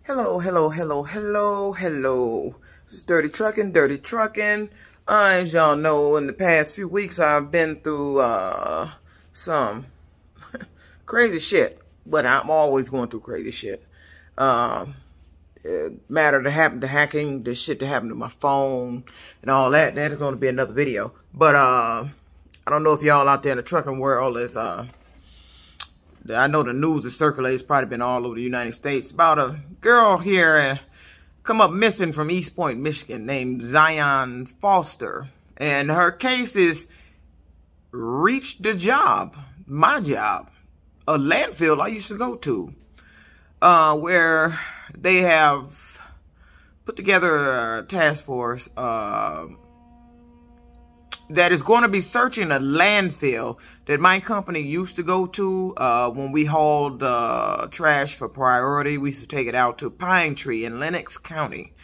Hello, hello, hello, hello, hello. This is Dirty Trucking, Dirty Trucking. As y'all know, in the past few weeks, I've been through some crazy shit. But I'm always going through crazy shit. Matter that happened to hacking, the shit that happened to my phone, and all that. That is going to be another video. But I don't know if y'all out there in the trucking world is I know the news that circulates probably been all over the United States about a girl here come up missing from East Point, Michigan, named Zion Foster. And her case is reached the job, my job, a landfill I used to go to, where they have put together a task force that is going to be searching a landfill that my company used to go to when we hauled trash for priority. We used to take it out to Pine Tree in Lenox County.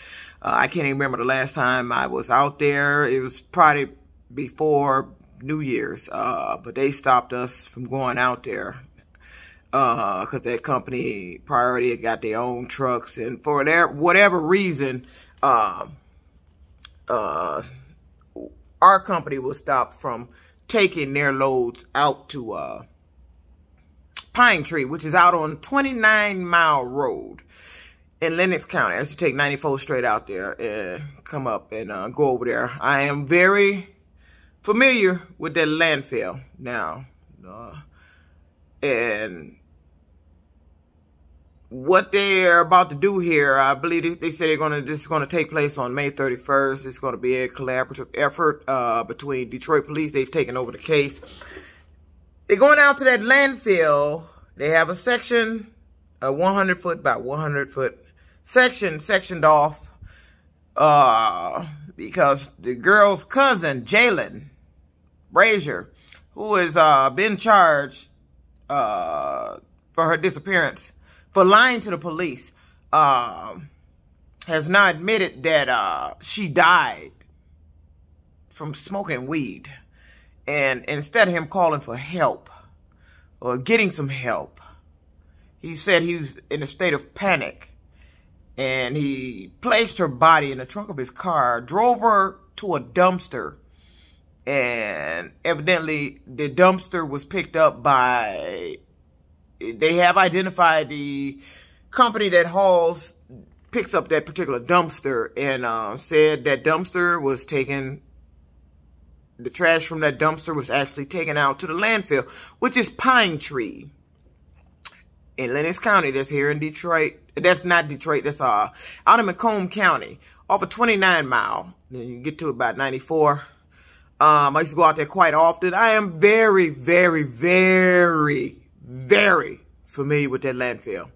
I can't even remember the last time I was out there. It was probably before New Year's, but they stopped us from going out there because that company, Priority, had got their own trucks, and for whatever reason, our company was stopped from taking their loads out to Pine Tree, which is out on 29-mile road in Lenox County. I used to take 94 straight out there and come up and go over there. I am very familiar with that landfill now. And what they're about to do here, I believe they say this is going to take place on May 31st. It's going to be a collaborative effort between Detroit police. They've taken over the case. They're going out to that landfill. They have a section, a 100-foot by 100-foot section, sectioned off because the girl's cousin, Jalen Brazier, who has been charged for her disappearance, for lying to the police, has now admitted that she died from smoking weed. And instead of him calling for help or getting some help, he said he was in a state of panic. And he placed her body in the trunk of his car, drove her to a dumpster. And evidently the dumpster was picked up by... They have identified the company that picks up that particular dumpster, and said that dumpster was taken, the trash from that dumpster was actually taken out to the landfill, which is Pine Tree in Lenox County. That's here in Detroit. That's not Detroit. That's out in Macomb County, off of 29-mile. Then you get to about 94. I used to go out there quite often. I am very, very, very familiar with that landfill.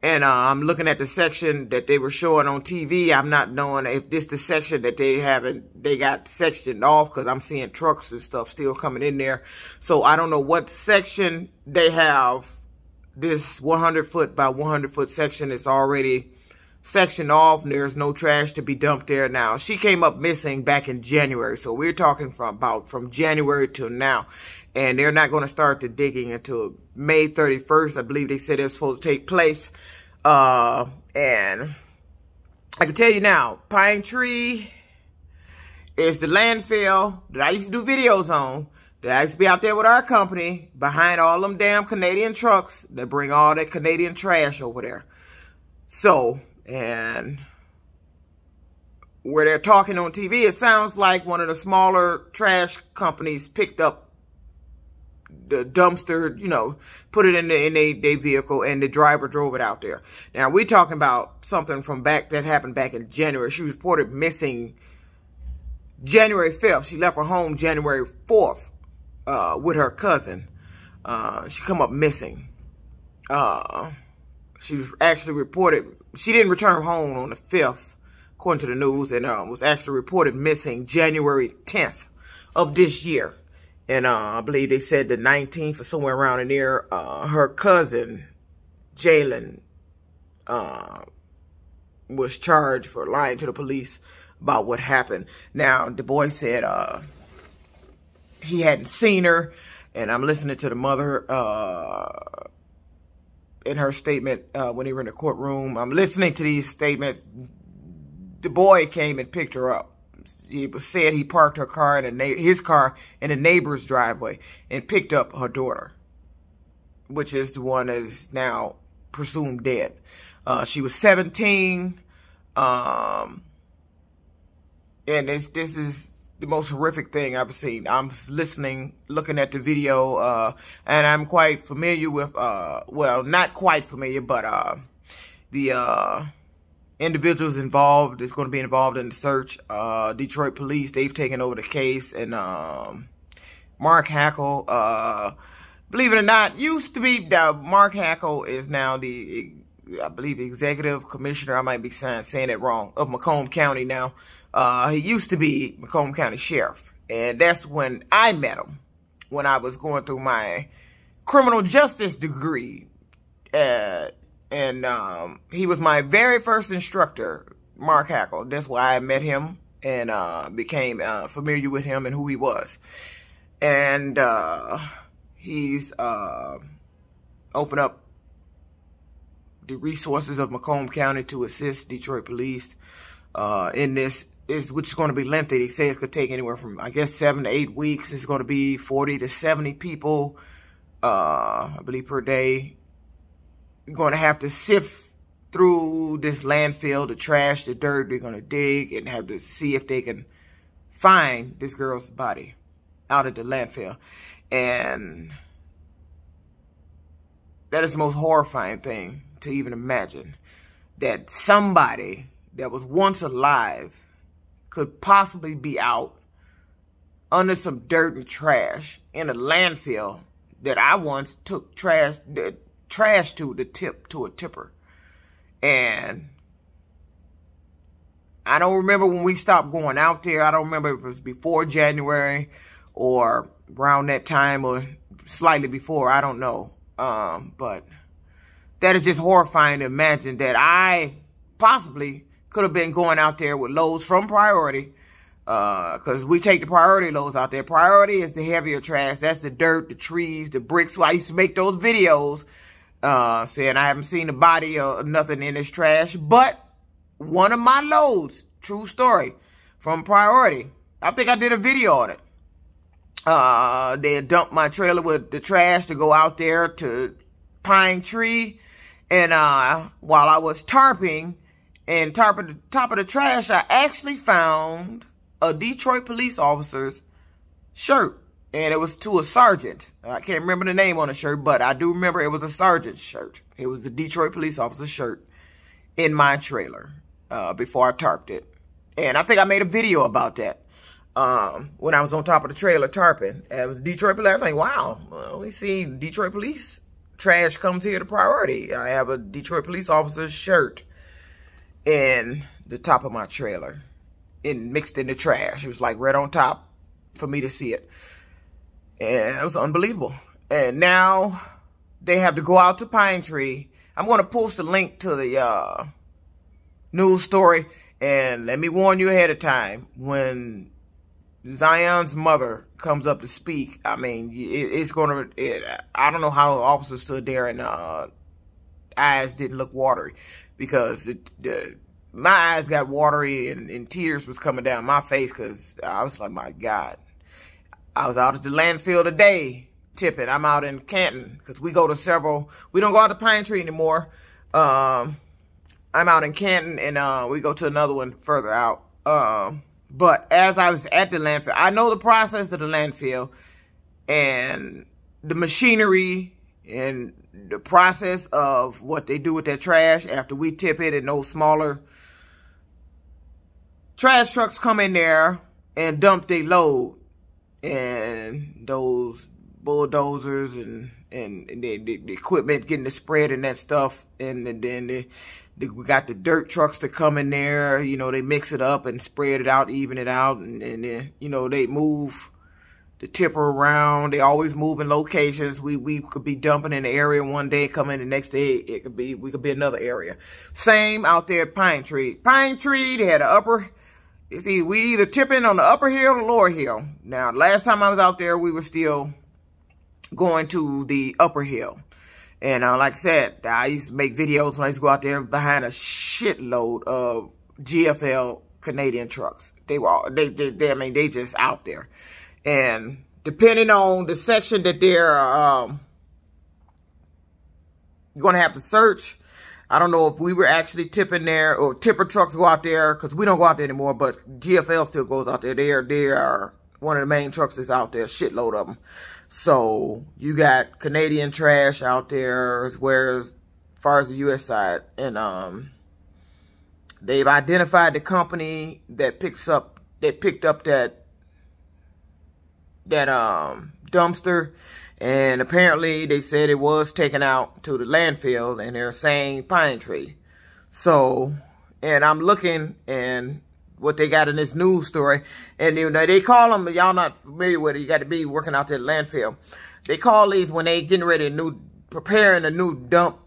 And I'm looking at the section that they were showing on TV. I'm not knowing if this is the section that they got sectioned off, because I'm seeing trucks and stuff still coming in there. So I don't know what section they have. This 100-foot by 100-foot section is already sectioned off, and there's no trash to be dumped there now. She came up missing back in January, so we're talking from January till now. And they're not going to start the digging until May 31st. I believe they said it was supposed to take place. And I can tell you now, Pine Tree is the landfill that I used to do videos on. That I used to be out there with our company behind all them damn Canadian trucks that bring all that Canadian trash over there. So, and where they're talking on TV, it sounds like one of the smaller trash companies picked up the dumpster, you know, put it in their vehicle, and the driver drove it out there. Now, we're talking about something that happened back in January. She was reported missing January 5th. She left her home January 4th with her cousin. She come up missing. She was actually reported, she didn't return home on the 5th, according to the news, and was actually reported missing January 10th of this year. And I believe they said the 19th or somewhere around in there, her cousin, Jalen, was charged for lying to the police about what happened. Now, the boy said he hadn't seen her, and I'm listening to the mother in her statement when they were in the courtroom. I'm listening to these statements. The boy came and picked her up. He said he parked her car in his car in a neighbor's driveway and picked up her daughter, which is the one that is now presumed dead. She was 17, and this is the most horrific thing I've seen. I'm listening, looking at the video, and I'm quite familiar with, well, not quite familiar, but the individuals involved is going to be involved in the search. Detroit police, they've taken over the case, and Mark Hackle, believe it or not, used to be, Mark Hackle is now the, I believe, executive commissioner, I might be saying it wrong, of Macomb County now. He used to be Macomb County Sheriff, and that's when I met him, when I was going through my criminal justice degree. And he was my very first instructor, Mark Hackle. That's why I met him and became familiar with him and who he was. And he's opened up the resources of Macomb County to assist Detroit police in this, which is going to be lengthy. They say it could take anywhere from, I guess, 7 to 8 weeks. It's going to be 40 to 70 people, I believe, per day. You're going to have to sift through this landfill, the trash, the dirt. They're going to dig and have to see if they can find this girl's body out of the landfill. And that is the most horrifying thing to even imagine, that somebody that was once alive could possibly be out under some dirt and trash in a landfill that I once took trash to a tipper. And I don't remember when we stopped going out there. I don't remember if it was before January or around that time or slightly before. I don't know. But that is just horrifying to imagine that I possibly could have been going out there with loads from Priority, because we take the Priority loads out there. Priority is the heavier trash. That's the dirt, the trees, the bricks. So I used to make those videos saying I haven't seen a body or nothing in this trash. But one of my loads, true story, from Priority, I think I did a video on it. They had dumped my trailer with the trash to go out there to Pine Tree. And while I was tarping and tarping the top of the trash, I actually found a Detroit police officer's shirt. And it was to a sergeant. I can't remember the name on the shirt, but I do remember it was a sergeant's shirt. It was the Detroit police officer's shirt in my trailer before I tarped it. And I think I made a video about that when I was on top of the trailer tarping. And it was Detroit police. I think, wow, well, we see Detroit police. Trash comes here to Priority. I have a Detroit police officer's shirt in the top of my trailer, mixed in the trash. It was like right on top for me to see it. And it was unbelievable. And now they have to go out to Pine Tree. I'm going to post a link to the news story. And let me warn you ahead of time, when Zion's mother comes up to speak, I mean, it's going to, I don't know how the officer stood there and eyes didn't look watery, because my eyes got watery and tears was coming down my face, because I was like, my God. I was out at the landfill today, tipping. I'm out in Canton, because we go to several, we don't go out to Pine Tree anymore. I'm out in Canton, and we go to another one further out. But as I was at the landfill, I know the process of the landfill and the machinery and the process of what they do with their trash after we tip it, and those smaller trash trucks come in there and dump their load. And those bulldozers and the equipment getting the spread and that stuff, and then we got the dirt trucks to come in there, you know, they mix it up and spread it out, even it out, and then, you know, they move the tipper around. They always move in locations. We could be dumping in the area one day, come in the next day, we could be another area. Same out there at Pine Tree. Pine Tree, they had an upper, you see, we either tipping on the upper hill or lower hill. Now, last time I was out there, we were still going to the upper hill. And like I said, I used to make videos when I used to go out there behind a shitload of GFL Canadian trucks. They just out there. And depending on the section that they're going to have to search, I don't know if we were actually tipping there, or tipper trucks go out there, because we don't go out there anymore, but GFL still goes out there. They are one of the main trucks that's out there, shitload of them. So you got Canadian trash out there, as far as the U.S. side. And they've identified the company that picked up that dumpster. And apparently they said it was taken out to the landfill, and they're saying Pine Tree. So, and I'm looking and what they got in this news story. And you know, they call them, y'all not familiar with it, you got to be working out there at the landfill. They call these, when they getting ready to preparing a new dump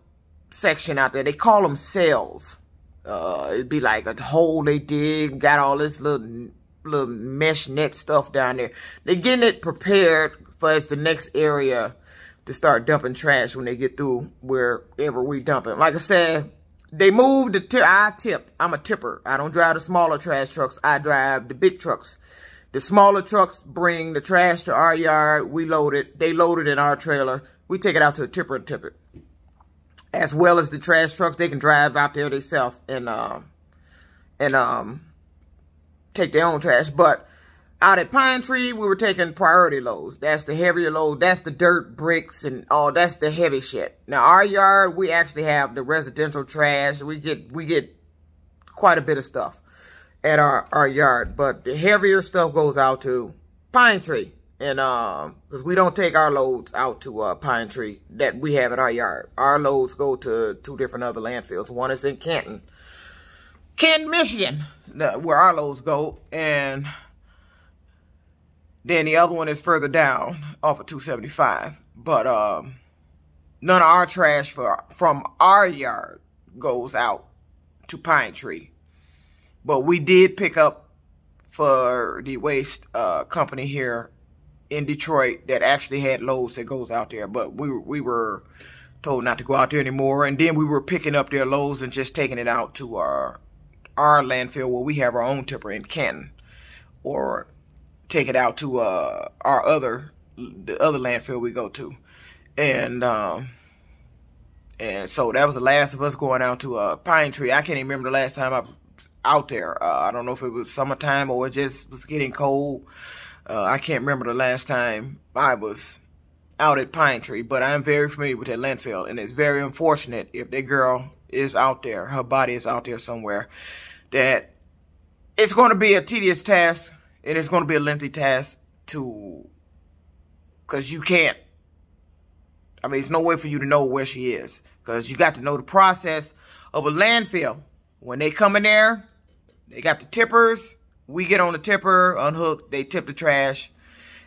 section out there, they call them cells. It'd be like a hole they dig, got all this little mesh net stuff down there. They're getting it prepared for as the next area to start dumping trash when they get through wherever we dump it. Like I said, they moved I tip. I'm a tipper. I don't drive the smaller trash trucks. I drive the big trucks. The smaller trucks bring the trash to our yard. We load it. They load it in our trailer. We take it out to a tipper and tip it. As well as the trash trucks, they can drive out there themselves and take their own trash. But out at Pine Tree, we were taking priority loads. That's the heavier load. That's the dirt, bricks, and all. That's the heavy shit. Now, our yard, we actually have the residential trash. We get quite a bit of stuff at our yard. But the heavier stuff goes out to Pine Tree. And because we don't take our loads out to Pine Tree that we have at our yard. Our loads go to 2 different other landfills. One is in Canton, Michigan, where our loads go. And then the other one is further down off of 275. But none of our trash from our yard goes out to Pine Tree. But we did pick up for the waste company here in Detroit that actually had loads that goes out there. But we were told not to go out there anymore. And then we were picking up their loads and just taking it out to our landfill where we have our own tipper in Canton. Or take it out to the other landfill we go to. And so that was the last of us going out to Pine Tree. I can't even remember the last time I was out there. I don't know if it was summertime or it just was getting cold. I can't remember the last time I was out at Pine Tree, but I'm very familiar with that landfill, and it's very unfortunate if that girl is out there, her body is out there somewhere, that it's going to be a tedious task. And it's going to be a lengthy task because you can't, I mean, there's no way for you to know where she is. Because you got to know the process of a landfill. When they come in there, they got the tippers. We get on the tipper, unhook, they tip the trash.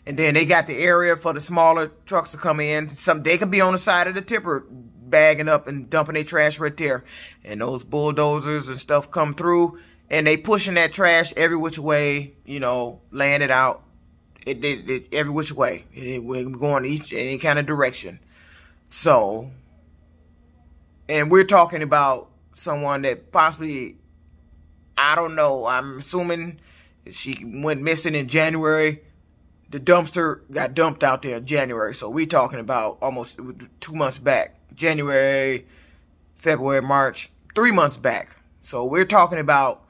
And then they got the area for the smaller trucks to come in. They could be on the side of the tipper, bagging up and dumping their trash right there. And those bulldozers and stuff come through. And they pushing that trash every which way, you know, laying it out. It every which way. We're going any kind of direction. So, and we're talking about someone that possibly, I don't know, I'm assuming she went missing in January. The dumpster got dumped out there in January. So we're talking about almost 2 months back. January, February, March, 3 months back. So we're talking about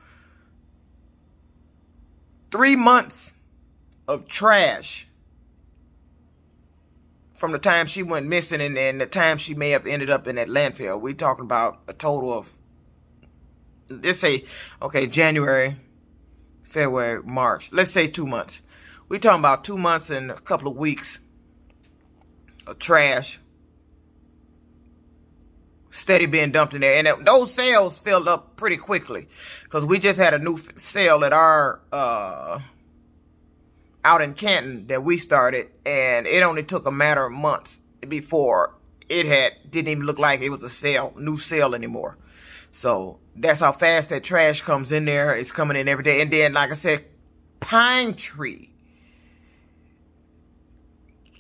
3 months of trash from the time she went missing and the time she may have ended up in that landfill. We're talking about a total of, let's say, okay, January, February, March. Let's say 2 months. We're talking about 2 months and a couple of weeks of trash steady being dumped in there. And those sales filled up pretty quickly because we just had a new sale at our out in Canton that we started, and it only took a matter of months before it didn't even look like it was a new sale anymore. So that's how fast that trash comes in there. It's coming in every day. And then, like I said, Pine Tree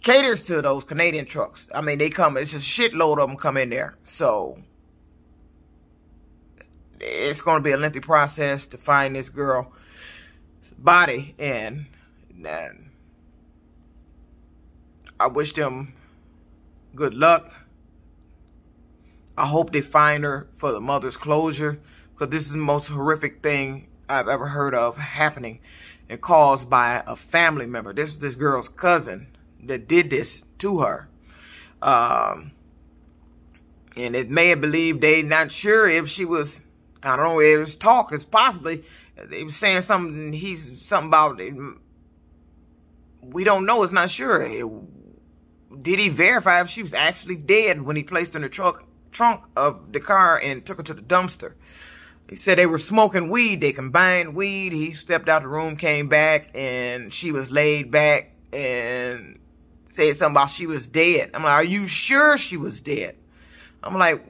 caters to those Canadian trucks. I mean, they come, it's a shitload of them come in there. So it's going to be a lengthy process to find this girl's body. And I wish them good luck. I hope they find her for the mother's closure, because this is the most horrific thing I've ever heard of happening and caused by a family member. This was this girl's cousin that did this to her. And it may have believed they not sure if she was, I don't know, it was talk. It's possibly, they were saying something, something about it. We don't know. It's not sure. Did he verify if she was actually dead when he placed her in the trunk of the car and took her to the dumpster? He said they were smoking weed. They combined weed. He stepped out the room, came back, and she was laid back and said something about she was dead. I'm like, are you sure she was dead? I'm like,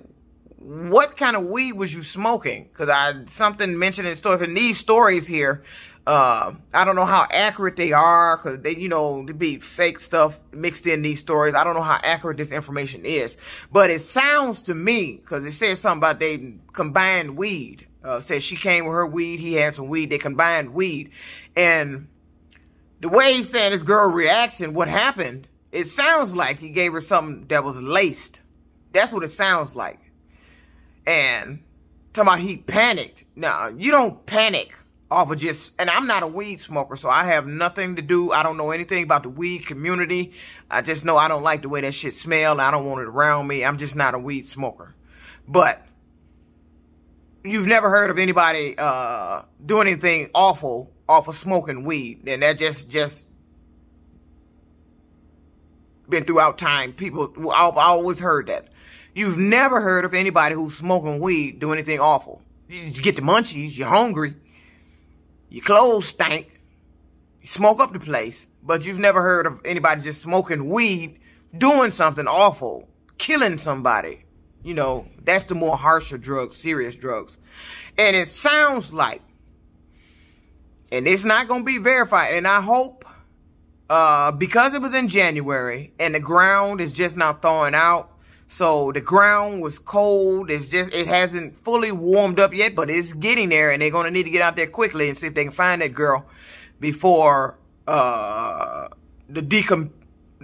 what kind of weed was you smoking? Because something mentioned in the story. And these stories here, I don't know how accurate they are, because they, you know, there be fake stuff mixed in these stories. I don't know how accurate this information is, but it sounds to me, because it says something about they combined weed. Says she came with her weed, he had some weed, they combined weed. And the way he's saying this girl reaction, what happened, it sounds like he gave her something that was laced. That's what it sounds like. And talking about he panicked. Now, you don't panic off of just, and I'm not a weed smoker, so I have nothing to do. I don't know anything about the weed community. I just know I don't like the way that shit smells. I don't want it around me. I'm just not a weed smoker. But you've never heard of anybody doing anything awful off of smoking weed. And that just been throughout time. People, I always heard that. You've never heard of anybody who's smoking weed do anything awful. You get the munchies, you're hungry, your clothes stink, you smoke up the place, but you've never heard of anybody just smoking weed, doing something awful, killing somebody. You know, that's the more harsher drugs, serious drugs. And it sounds like, and it's not going to be verified, and I hope, because it was in January, and the ground is just now thawing out, so the ground was cold. It hasn't fully warmed up yet, but it's getting there, and they're going to need to get out there quickly and see if they can find that girl before the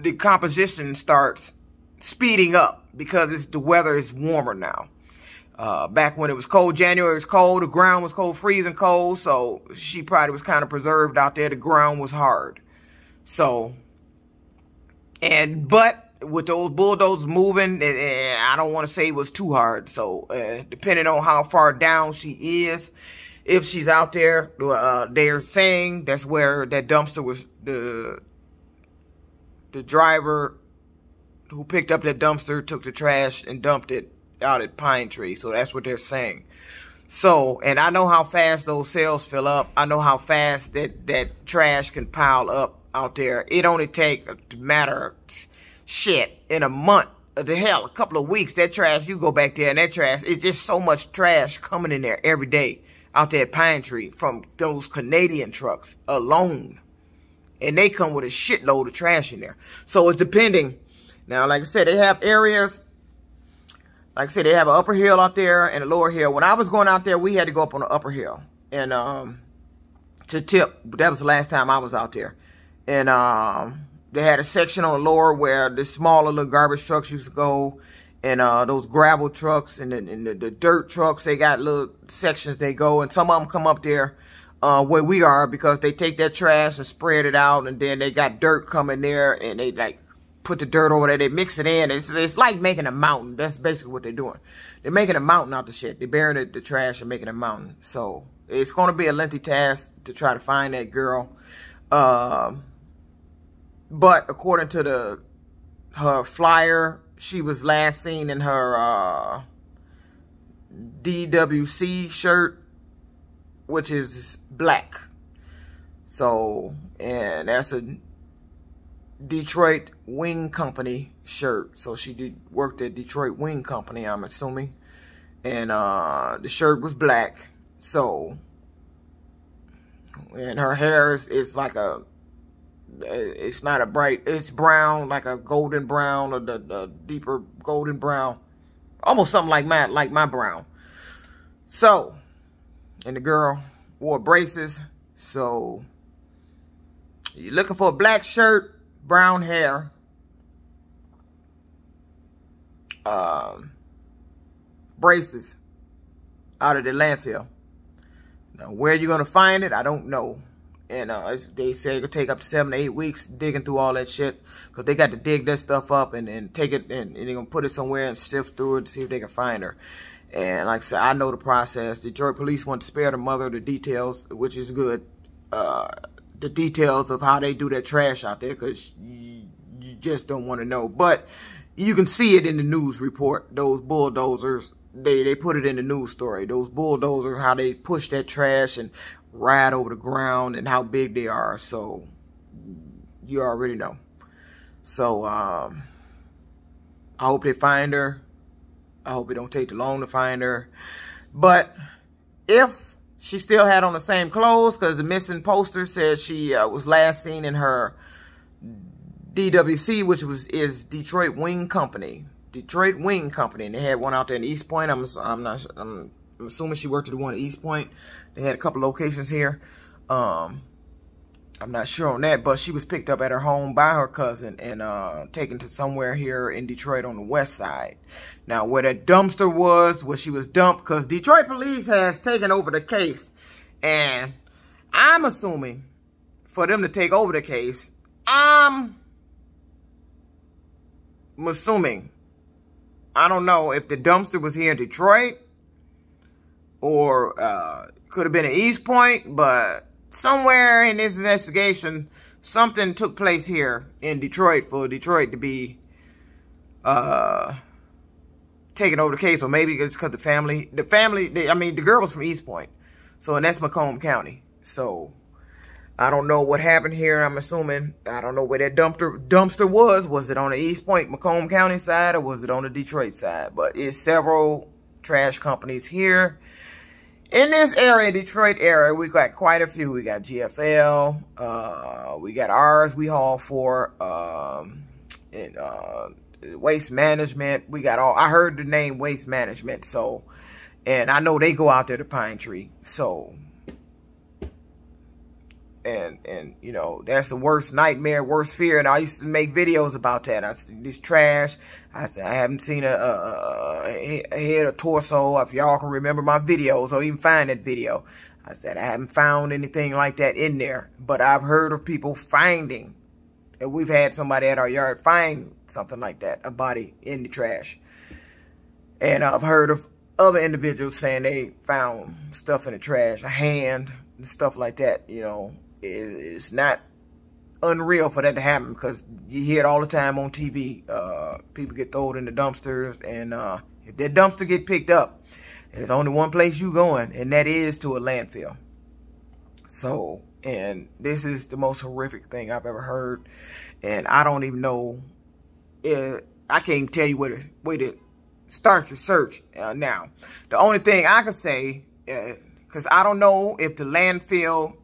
decomposition starts speeding up, because the weather is warmer now. Back when it was cold, January was cold, the ground was cold, freezing cold, so she probably was kind of preserved out there. The ground was hard. So, but with those bulldozers moving, I don't want to say it was too hard. So, depending on how far down she is, if she's out there, they're saying that's where that dumpster was, the driver who picked up that dumpster took the trash and dumped it out at Pine Tree. So that's what they're saying. So, and I know how fast those cells fill up. I know how fast that trash can pile up out there. It only take a matter of shit in a month, the hell, a couple of weeks. That trash, you go back there and that trash, it's just so much trash coming in there every day out there at Pine Tree from those Canadian trucks alone. And they come with a shitload of trash in there. So it's depending. Now, like I said, they have areas, like I said, they have an upper hill out there and a lower hill. When I was going out there, we had to go up on the upper hill. And to tip, that was the last time I was out there. And they had a section on the lower where the smaller little garbage trucks used to go. And those gravel trucks and the dirt trucks, they got little sections they go. And some of them come up there where we are, because they take that trash and spread it out. And then they got dirt coming there, and they like put the dirt over there. They mix it in. It's like making a mountain. That's basically what they're doing. They're making a mountain out the shit. They're burying the trash and making a mountain. So it's going to be a lengthy task to try to find that girl. But according to her flyer, she was last seen in her DWC shirt, which is black. So, and that's a Detroit Wing Company shirt. So she worked at Detroit Wing Company, I'm assuming. And the shirt was black. So, and her hair is like a It's not a bright, it's brown, like a golden brown, or the deeper golden brown. Almost something like my brown. So, and the girl wore braces. So, you're looking for a black shirt, brown hair, braces out of the landfill. Now, where you're going to find it, I don't know. And they say it could take up to 7 to 8 weeks digging through all that shit. Because they got to dig that stuff up and take it and they're going to put it somewhere and sift through it to see if they can find her. And like I said, I know the process. Detroit police want to spare the mother the details, which is good. The details of how they do that trash out there, because you just don't want to know. But you can see it in the news report. Those bulldozers, they put it in the news story. Those bulldozers, how they push that trash and ride over the ground and how big they are. So you already know. So I hope they find her. I hope it don't take too long to find her. But if she still had on the same clothes, because the missing poster said she was last seen in her DWC, which is Detroit Wing Company. Detroit Wing Company, and they had one out there in East Point. I'm assuming she worked at the one at East Point. They had a couple locations here. I'm not sure on that, but she was picked up at her home by her cousin and taken to somewhere here in Detroit on the west side. Now, where that dumpster was, where she was dumped, because Detroit police has taken over the case, and I'm assuming for them to take over the case, I'm assuming, I don't know if the dumpster was here in Detroit or could have been at East Point, but somewhere in this investigation, something took place here in Detroit for Detroit to be taking over the case. Or maybe it's because the family, I mean, the girl was from East Point. So, and that's Macomb County. So, I don't know what happened here. I'm assuming, I don't know where that dumpster was. Was it on the East Point, Macomb County side, or was it on the Detroit side? But it's several trash companies here. In this area, Detroit area, we got quite a few. We got GFL, we got ours we haul for, and Waste Management. We got all, I heard the name Waste Management, so, and I know they go out there to Pine Tree, so, and you know, that's the worst nightmare, worst fear, and I used to make videos about that. I see this trash. I said I haven't seen a head or torso. If y'all can remember my videos or even find that video, I said I haven't found anything like that in there, but I've heard of people finding. And we've had somebody at our yard find something like that, a body in the trash. And I've heard of other individuals saying they found stuff in the trash, a hand and stuff like that. You know, it's not unreal for that to happen, because you hear it all the time on TV. People get thrown in the dumpsters, and if that dumpster get picked up, there's only one place you going, and that is to a landfill. So, and this is the most horrific thing I've ever heard, and I don't even know. I can't even tell you where to start your search now. The only thing I can say, because I don't know if the landfill,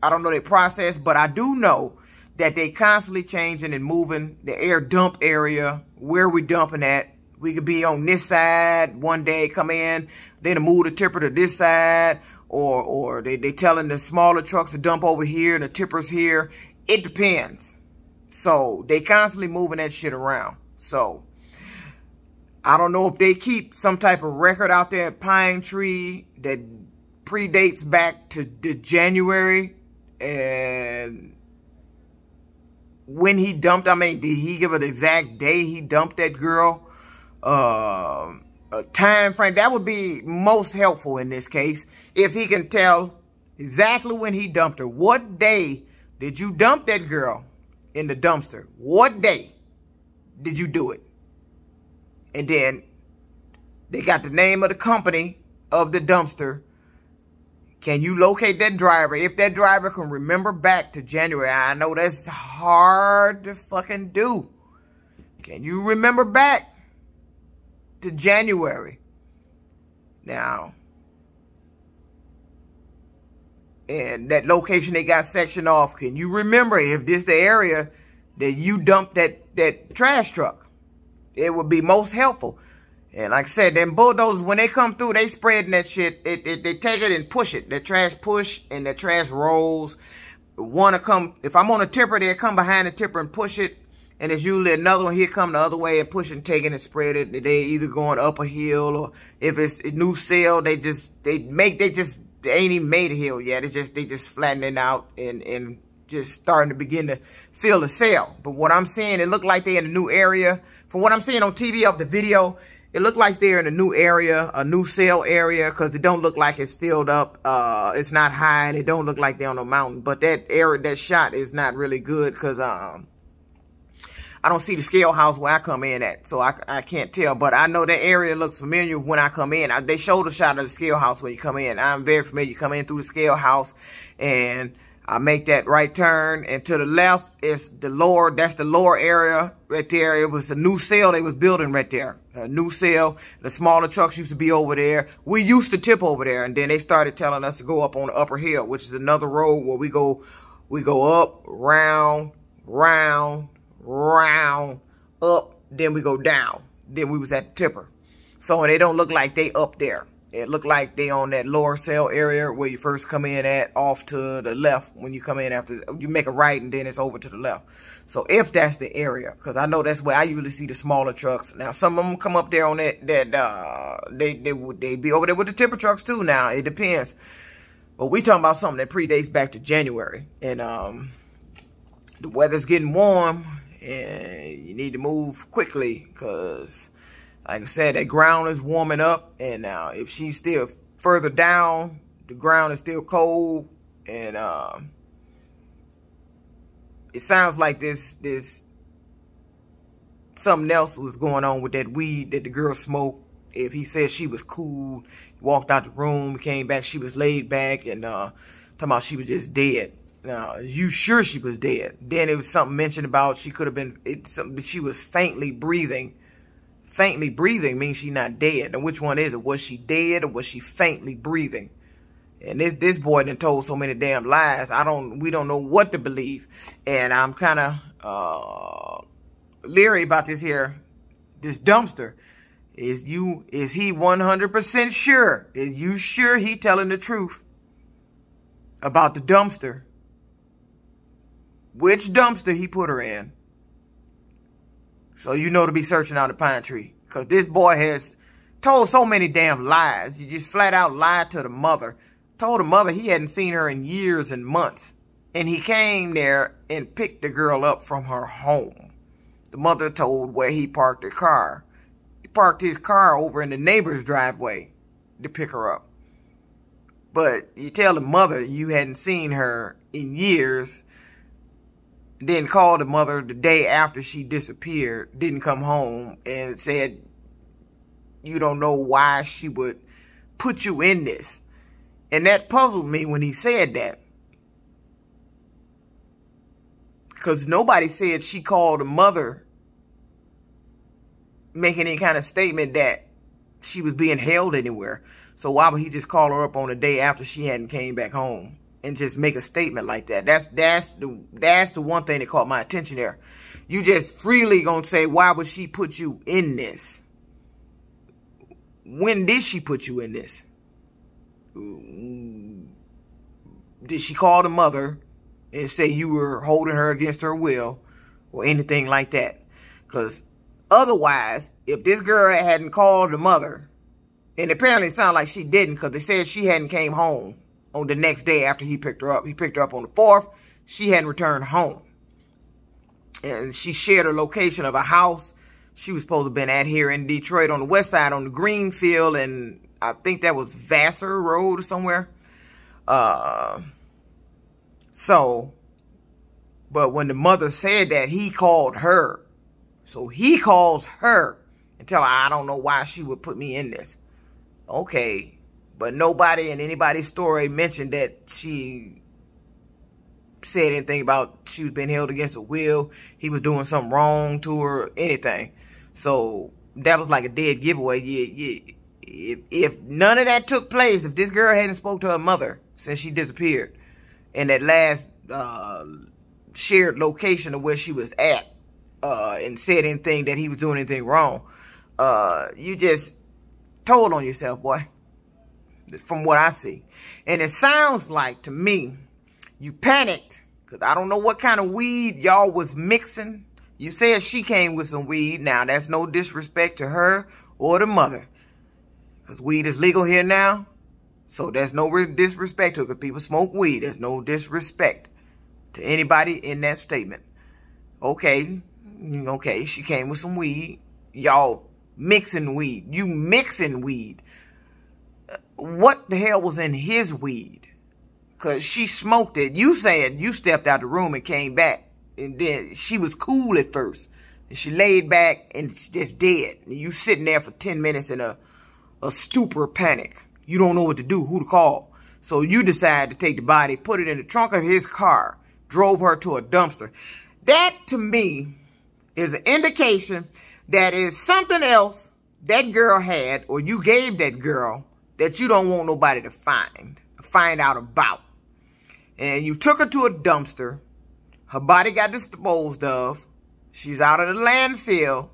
I don't know their process, but I do know that they constantly changing and moving the air dump area, where we dumping at. We could be on this side one day, come in, then move the tipper to this side, or they telling the smaller trucks to dump over here and the tippers here. It depends. So they constantly moving that shit around. So I don't know if they keep some type of record out there at Pine Tree that predates back to the January, and when he dumped, I mean, did he give an exact day he dumped that girl? A time frame, that would be most helpful in this case. If he can tell exactly when he dumped her. What day did you dump that girl in the dumpster? What day did you do it? And then they got the name of the company of the dumpster. Can you locate that driver? If that driver can remember back to January, I know that's hard to fucking do. Can you remember back to January? Now, And that location they got sectioned off. Can you remember if this the area that you dumped that trash truck? It would be most helpful. And like I said, them bulldozers, when they come through, they spreading that shit. They take it and push it. That trash push and that trash rolls. Want to come, if I'm on a tipper, they'll come behind the tipper and push it. And there's usually another one here come the other way and push and take it and spread it. They either going up a hill, or if it's a new cell, they ain't even made a hill yet. They just flattening out and just starting to begin to fill the cell. But what I'm seeing, it looked like they're in a new area. From what I'm seeing on TV of the video, it looked like they're in a new area, a new cell area, because it don't look like it's filled up. It's not high, and it don't look like they're on a mountain. But that area, that shot is not really good, because I don't see the scale house where I come in at, so I can't tell. But I know that area looks familiar when I come in. They showed a shot of the scale house when you come in. I'm very familiar. You come in through the scale house, and I make that right turn, and to the left is the lower, that's the lower area right there. It was a new cell they was building right there. A new cell. The smaller trucks used to be over there. We used to tip over there, and then they started telling us to go up on the upper hill, which is another road where we go up, round, up, then we go down. Then we was at the tipper. So they don't look like they up there. It looked like they on that lower cell area where you first come in at, off to the left. When you come in after, you make a right and then it's over to the left. So if that's the area, because I know that's where I usually see the smaller trucks. Now some of them come up there on they be over there with the tipper trucks too. Now it depends. But we talking about something that predates back to January, and the weather's getting warm, and you need to move quickly, because like I said, that ground is warming up, and now if she's still further down, the ground is still cold, and it sounds like this something else was going on with that weed that the girl smoked. If he said she was cool, he walked out the room, came back, she was laid back, and talking about she was just dead. Now, are you sure she was dead? Then it was something mentioned about she could have been, she was faintly breathing. Faintly breathing means she's not dead. Now, which one is it? Was she dead, or was she faintly breathing? And this boy done told so many damn lies. We don't know what to believe. And I'm kind of leery about this dumpster. Is he 100% sure? Is you sure he telling the truth about the dumpster? Which dumpster he put her in? So you know to be searching out a pine tree. Because this boy has told so many damn lies. You just flat out lied to the mother. Told the mother he hadn't seen her in years and months. And he came there and picked the girl up from her home. The mother told where he parked the car. He parked his car over in the neighbor's driveway to pick her up. But you tell the mother you hadn't seen her in years. Then called the mother the day after she disappeared, didn't come home, and said, you don't know why she would put you in this. And that puzzled me when he said that. Because nobody said she called the mother making any kind of statement that she was being held anywhere. So why would he just call her up on the day after she hadn't came back home and just make a statement like that? That's the one thing that caught my attention there. You just freely gonna say, why would she put you in this? When did she put you in this? Did she call the mother and say you were holding her against her will or anything like that? Because otherwise, if this girl hadn't called the mother, and apparently it sounded like she didn't, because they said she hadn't came home on the next day after he picked her up. He picked her up on the 4th. She hadn't returned home. And she shared a location of a house she was supposed to have been at here in Detroit on the west side on the Greenfield, and I think that was Vassar Road or somewhere. But when the mother said that, he called her. So he calls her and tell her, I don't know why she would put me in this. Okay. But nobody in anybody's story mentioned that she said anything about she was being held against her will, he was doing something wrong to her, anything. So that was like a dead giveaway. If none of that took place, if this girl hadn't spoke to her mother since she disappeared. And that last shared location of where she was at and said anything that he was doing anything wrong. You just told on yourself, boy, from what I see. And it sounds like to me, you panicked, because I don't know what kind of weed y'all was mixing. You said she came with some weed. Now, that's no disrespect to her or the mother, because weed is legal here now. So there's no disrespect to it, because people smoke weed. There's no disrespect to anybody in that statement. Okay, she came with some weed. Y'all mixing weed. You mixing weed. What the hell was in his weed? Because she smoked it. You said you stepped out the room and came back. And then she was cool at first. And she laid back and she's just dead. And you sitting there for 10 minutes in a stupor panic. You don't know what to do, who to call. So you decide to take the body, put it in the trunk of his car, drove her to a dumpster. That, to me, is an indication that is something else that girl had, or you gave that girl, that you don't want nobody to find out about. And you took her to a dumpster. Her body got disposed of. She's out of the landfill.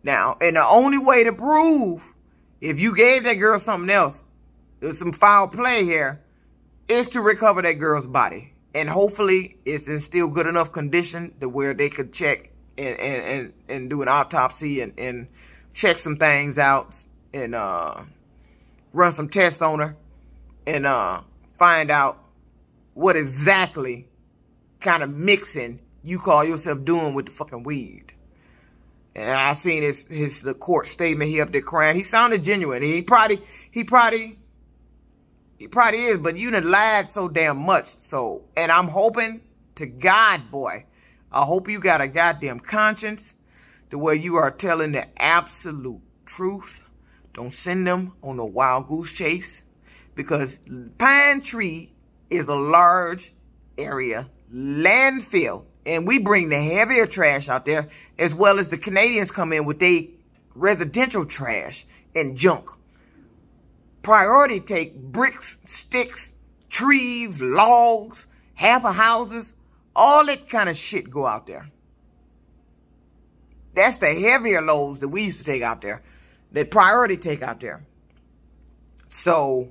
Now, and the only way to prove if you gave that girl something else, there's some foul play here, is to recover that girl's body. And hopefully it's in still good enough condition to where they could check and do an autopsy and check some things out and run some tests on her and find out what exactly kind of mixing you call yourself doing with the fucking weed. And I seen the court statement. He up there crying. He sounded genuine. He probably is, but you done lied so damn much. So, and I'm hoping to God, boy, I hope you got a goddamn conscience to where you are telling the absolute truth. Don't send them on a wild goose chase, because Pine Tree is a large area landfill. And we bring the heavier trash out there, as well as the Canadians come in with their residential trash and junk. Priority take bricks, sticks, trees, logs, half of houses, all that kind of shit go out there. That's the heavier loads that we used to take out there, that priority take out there. So,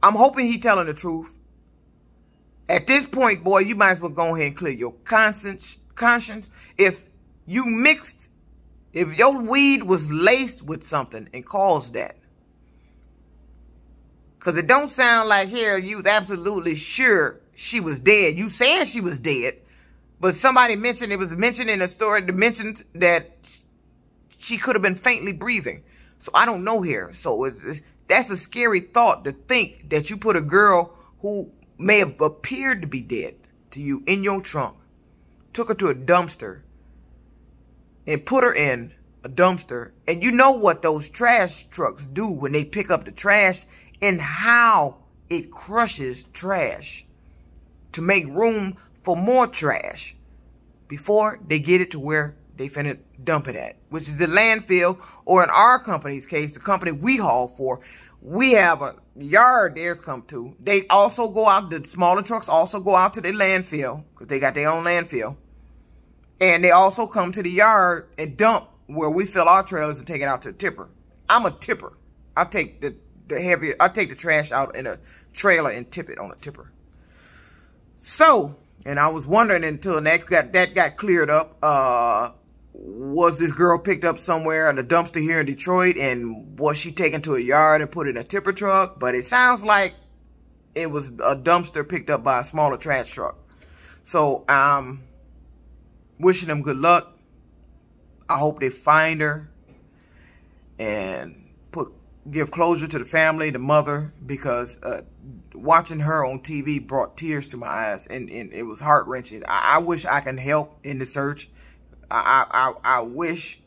I'm hoping he's telling the truth. At this point, boy, you might as well go ahead and clear your conscience. If you mixed, if your weed was laced with something and caused that. Because it don't sound like here you was absolutely sure she was dead. You saying she was dead, but somebody mentioned, it was mentioned in a story, that mentioned that she could have been faintly breathing. So I don't know here. So that's a scary thought, to think that you put a girl who may have appeared to be dead to you in your trunk, took her to a dumpster, and put her in a dumpster. And you know what those trash trucks do when they pick up the trash, and how it crushes trash to make room for more trash before they get it to where they finna dump it at, which is the landfill, or in our company's case, the company we haul for, we have a yard theirs come to. They also go out, the smaller trucks also go out to the landfill, because they got their own landfill. And they also come to the yard and dump where we fill our trailers and take it out to the tipper. I'm a tipper. I take I take the trash out in a trailer and tip it on a tipper. So, and I was wondering until that got cleared up, was this girl picked up somewhere in a dumpster here in Detroit, and was she taken to a yard and put in a tipper truck? But it sounds like it was a dumpster picked up by a smaller trash truck. So I'm wishing them good luck. I hope they find her and give closure to the family, the mother, because watching her on TV brought tears to my eyes, and it was heart-wrenching. I wish I can help in the search. I wish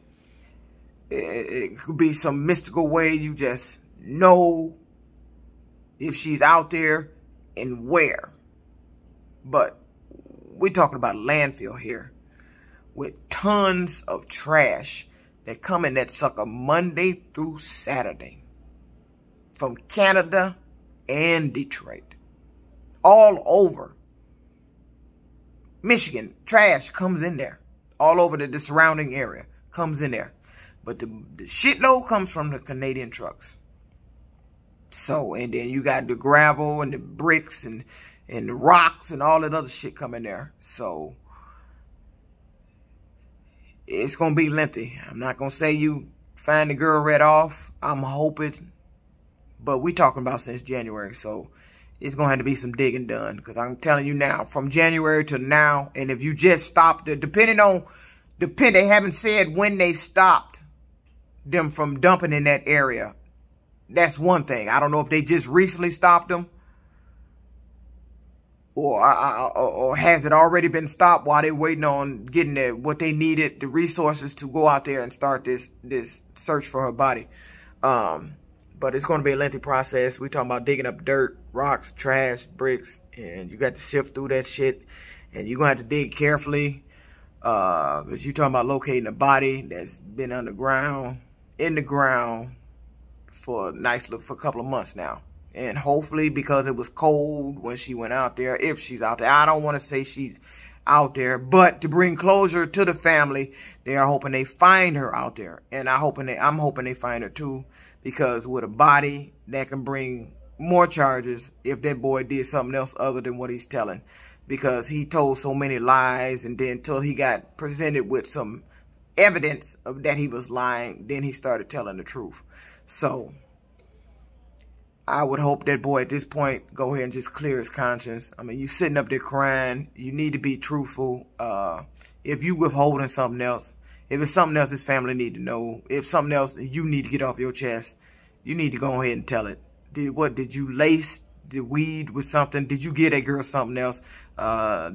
it could be some mystical way you just know if she's out there and where. But we're talking about a landfill here with tons of trash that come in that sucker Monday through Saturday. from Canada and Detroit. All over. Michigan, trash comes in there. All over the surrounding area comes in there. But the shitload comes from the Canadian trucks. So, and then you got the gravel and the bricks and the rocks and all that other shit coming there. So, it's going to be lengthy. I'm not going to say you find the girl right off. I'm hoping. But we talking about since January. So, it's going to have to be some digging done. Because I'm telling you now, from January to now, and if you just stopped, they haven't said when they stopped them from dumping in that area. That's one thing. I don't know if they just recently stopped them. Or has it already been stopped while they're waiting on getting what they needed, the resources to go out there and start this search for her body. But it's going to be a lengthy process. We're talking about digging up dirt, rocks, trash, bricks, and you got to sift through that shit. And you're going to have to dig carefully because you're talking about locating a body that's been underground, in the ground for a couple of months now. And hopefully, because it was cold when she went out there, if she's out there. I don't want to say she's out there, but to bring closure to the family, they are hoping they find her out there. And I'm hoping they find her too, because with a body, that can bring more charges if that boy did something else other than what he's telling. Because he told so many lies, and then until he got presented with some evidence of that he was lying, then he started telling the truth. So I would hope that boy at this point go ahead and just clear his conscience. I mean, you sitting up there crying. You need to be truthful. If you withholding something else, if it's something else his family need to know, if something else you need to get off your chest, you need to go ahead and tell it. Did you lace the weed with something? Did you give that girl something else?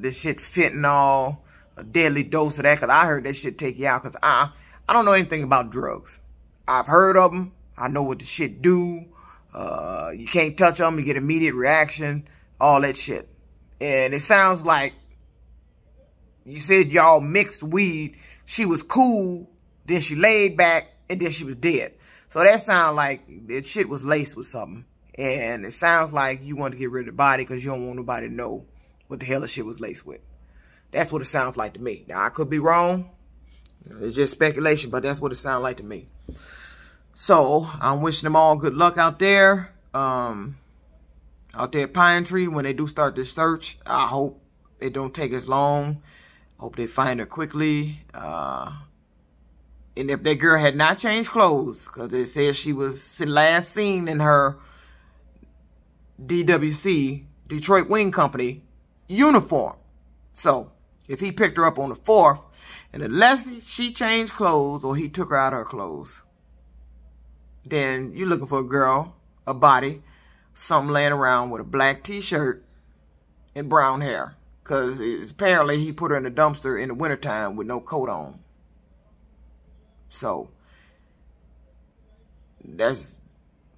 This shit fentanyl, a deadly dose of that? Because I heard that shit take you out. Because I don't know anything about drugs. I've heard of them. I know what the shit do. You can't touch them. You get immediate reaction. All that shit. And it sounds like you said y'all mixed weed. She was cool. Then she laid back. And then she was dead. So that sounds like that shit was laced with something. And it sounds like you want to get rid of the body because you don't want nobody to know what the hell the shit was laced with. That's what it sounds like to me. Now, I could be wrong. It's just speculation, but that's what it sounds like to me. So, I'm wishing them all good luck out there. Out there at Pine Tree, when they do start this search, I hope it don't take as long. Hope they find her quickly. And if that girl had not changed clothes, because it says she was last seen in her DWC, Detroit Wing Company, uniform. So, if he picked her up on the 4th, and unless she changed clothes or he took her out of her clothes, then you're looking for a girl, a body, something laying around with a black t-shirt and brown hair. Because apparently he put her in the dumpster in the wintertime with no coat on. So, that's,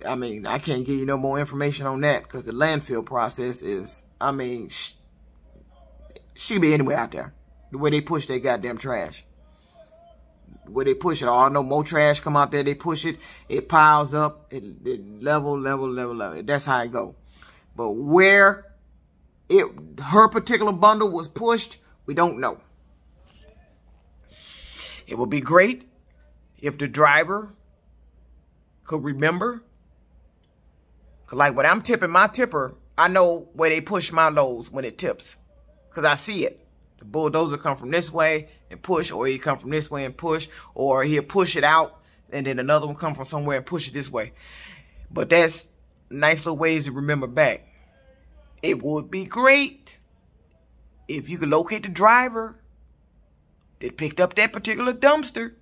I mean, I can't give you no more information on that because the landfill process is, I mean, she could be anywhere out there. The way they push their goddamn trash. The way they push it. I know more trash come out there. They push it. It piles up. It level. That's how it go. But where her particular bundle was pushed, we don't know. It would be great if the driver could remember. Cause like when I'm tipping my tipper, I know where they push my loads when it tips. Cause I see it. The bulldozer come from this way and push, or he come from this way and push, or he'll push it out and then another one come from somewhere and push it this way. But that's nice little ways to remember back. It would be great if you could locate the driver that picked up that particular dumpster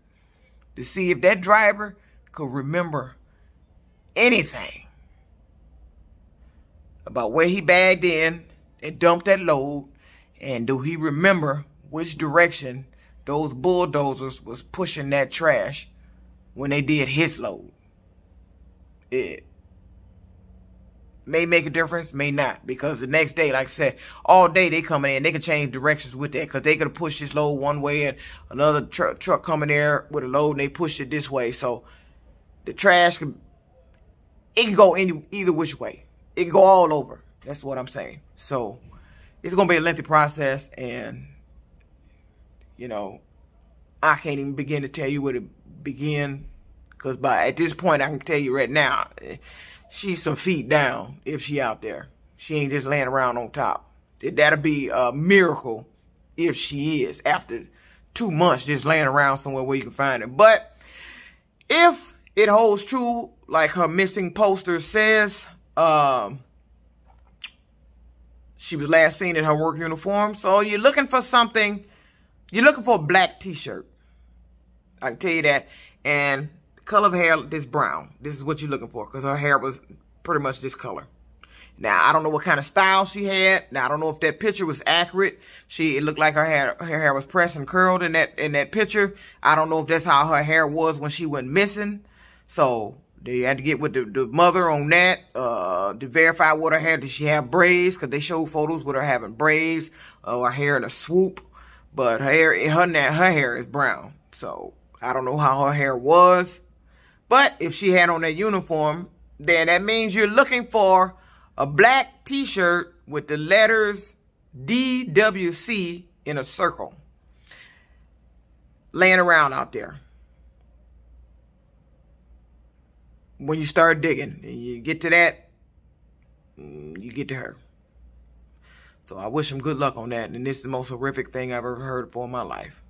to see if that driver could remember anything about where he bagged in and dumped that load, and do he remember which direction those bulldozers was pushing that trash when they did his load. It may make a difference, may not, because the next day, like I said, all day they coming in, they can change directions with that, because they could have pushed this load one way and another truck coming there with a load and they pushed it this way. So the trash could it can go either which way. It can go all over. That's what I'm saying. So it's going to be a lengthy process, and, you know, I can't even begin to tell you where to begin, because at this point, I can tell you right now, she's some feet down if she out there. She ain't just laying around on top. That'll be a miracle if she is, after 2 months just laying around somewhere where you can find her. But if it holds true, like her missing poster says, she was last seen in her work uniform. So you're looking for something. You're looking for a black t-shirt. I can tell you that. And the color of hair, this brown. This is what you're looking for, because her hair was pretty much this color. Now, I don't know what kind of style she had. Now, I don't know if that picture was accurate. It looked like her hair was pressed and curled in that picture. I don't know if that's how her hair was when she went missing. So they had to get with the mother on that to verify what her hair. Did she have braids? Because they showed photos with her having braids, her hair in a swoop. But her hair is brown. So I don't know how her hair was. But if she had on that uniform, then that means you're looking for a black t-shirt with the letters DWC in a circle laying around out there. When you start digging and you get to that, you get to her. So I wish him good luck on that. And this is the most horrific thing I've ever heard for in my life.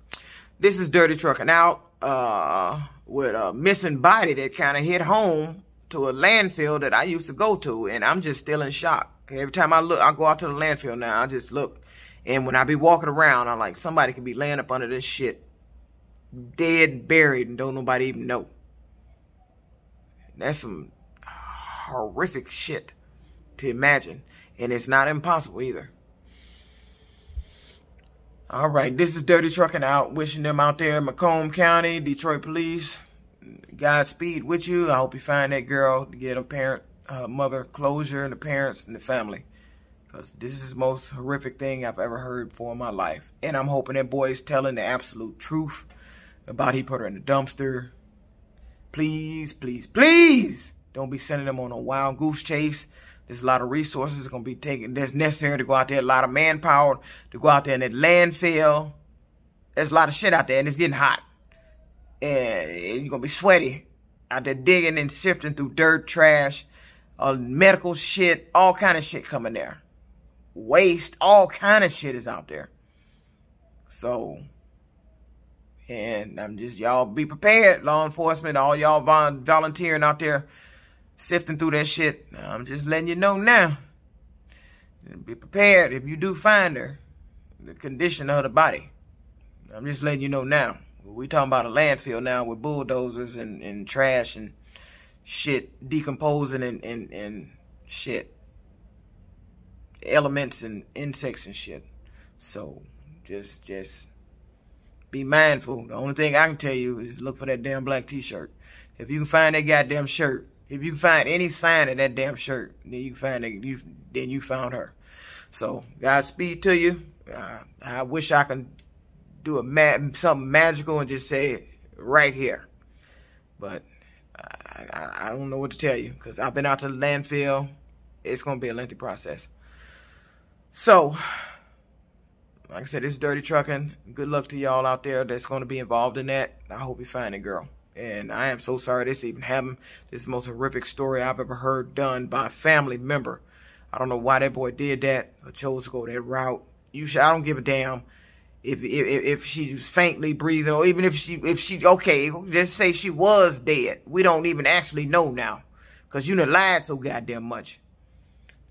This is Dirty Trucking Out with a missing body that kind of hit home to a landfill that I used to go to, and I'm just still in shock. Every time I go out to the landfill now, I just look, and when I be walking around, I'm like, somebody could be laying up under this shit, dead and buried, and don't nobody even know. That's some horrific shit to imagine, and it's not impossible either. All right, this is Dirty Trucking Out, wishing them out there in Macomb County, Detroit Police, Godspeed with you. I hope you find that girl to get a mother closure, and the parents and the family, because this is the most horrific thing I've ever heard for in my life. And I'm hoping that boy is telling the absolute truth about he put her in the dumpster. Please, please, please don't be sending them on a wild goose chase. There's a lot of resources going to be taken. That's necessary to go out there. A lot of manpower to go out there in that landfill. There's a lot of shit out there, and it's getting hot. And you're going to be sweaty out there digging and sifting through dirt, trash, medical shit, all kind of shit coming there. Waste, all kind of shit is out there. So, and I'm just, y'all be prepared, law enforcement, all y'all volunteering out there, sifting through that shit. I'm just letting you know now. Be prepared if you do find her, the condition of the body. I'm just letting you know now. We talking about a landfill now with bulldozers and trash and shit decomposing and shit. Elements and insects and shit. So just be mindful. The only thing I can tell you is look for that damn black t-shirt. If you can find that goddamn shirt, if you can find any sign of that damn shirt, then you can find that then you found her. So Godspeed to you. I wish I could do something magical and just say it right here, but I don't know what to tell you, because I've been out to the landfill. It's gonna be a lengthy process. So, like I said, this is Dirty Trucking. Good luck to y'all out there that's gonna be involved in that. I hope you find a girl. And I am so sorry this even happened. This is the most horrific story I've ever heard done by a family member. I don't know why that boy did that or chose to go that route. I don't give a damn if she's faintly breathing, or even if she okay, just say she was dead. We don't even actually know now, because you done lied so goddamn much.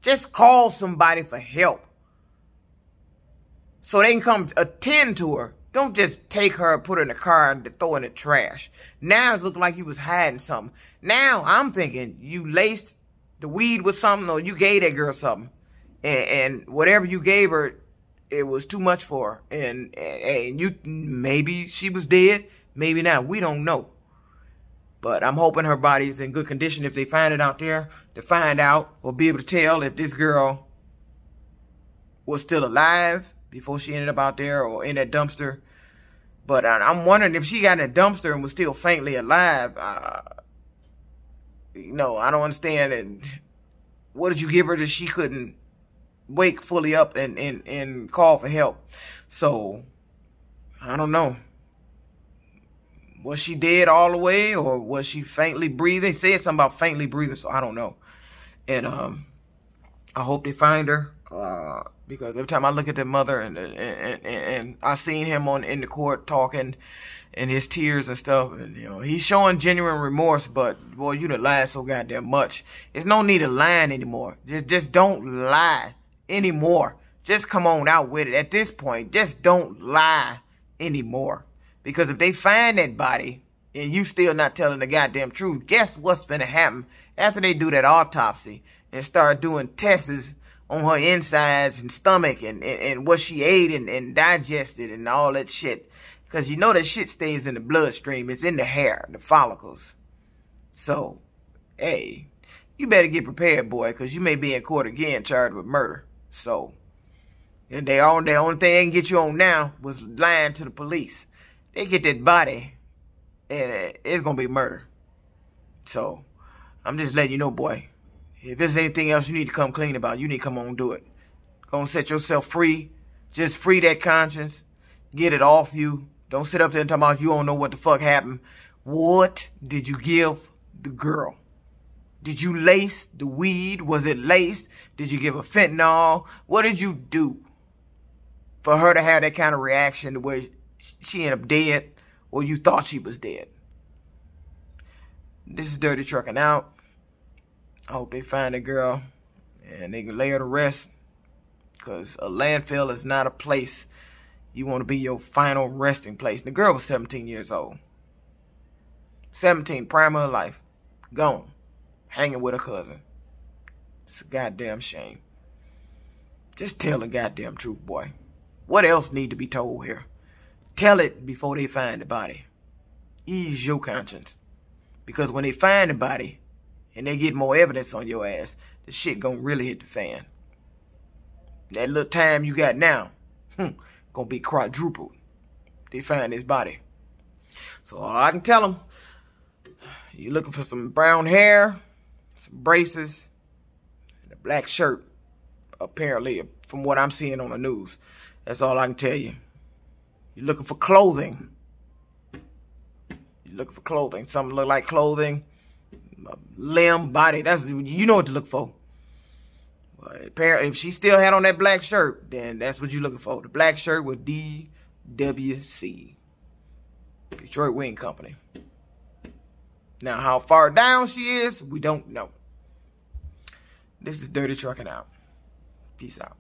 Just call somebody for help so they can come attend to her. Don't just take her, put her in the car, and throw her in the trash. Now it's looking like you was hiding something. Now I'm thinking you laced the weed with something, or you gave that girl something, and whatever you gave her, it was too much for her. And you, maybe she was dead, maybe not. We don't know. But I'm hoping her body's in good condition if they find it out there, to find out or be able to tell if this girl was still alive before she ended up out there or in that dumpster. But I'm wondering if she got in a dumpster and was still faintly alive, No, I don't understand. And what did you give her that she couldn't wake fully up and call for help? So, I don't know. Was she dead all the way, or was she faintly breathing? They said something about faintly breathing, so I don't know. And I hope they find her, because every time I look at the mother and I seen him in the court talking, and his tears and stuff, and you know he's showing genuine remorse. But boy, you done lied so goddamn much. There's no need of lying anymore. Just don't lie anymore. Just come on out with it. At this point, just don't lie anymore. Because if they find that body and you still not telling the goddamn truth, guess what's gonna happen after they do that autopsy and start doing tests on her insides and stomach and what she ate and digested and all that shit. Because you know that shit stays in the bloodstream. It's in the hair, the follicles. So, hey, you better get prepared, boy, because you may be in court again charged with murder. So, and the only thing they can get you on now was lying to the police. They get that body, and it's going to be murder. So, I'm just letting you know, boy. If there's anything else you need to come clean about, you need to come on and do it. Go and set yourself free. Just free that conscience. Get it off you. Don't sit up there and talk about you don't know what the fuck happened. What did you give the girl? Did you lace the weed? Was it laced? Did you give her fentanyl? What did you do for her to have that kind of reaction to where she ended up dead, or you thought she was dead? This is Dirty Trucking out. I hope they find the girl and they can lay her to rest, because a landfill is not a place you want to be your final resting place. The girl was 17 years old. 17, prime of her life. Gone. Hanging with her cousin. It's a goddamn shame. Just tell the goddamn truth, boy. What else need to be told here? Tell it before they find the body. Ease your conscience. Because when they find the body and they get more evidence on your ass, the shit gonna really hit the fan. That little time you got now, gonna be quadrupled. They find this body. So all I can tell them, you looking for some brown hair, some braces, and a black shirt, apparently, from what I'm seeing on the news. That's all I can tell you. You're looking for clothing. You're looking for clothing. Something look like clothing, limb, body. That's, you know what to look for. But apparently, if she still had on that black shirt, then that's what you're looking for. The black shirt with DWC, Detroit Wing Company. Now, how far down she is, we don't know. This is Dirty Trucking out. Peace out.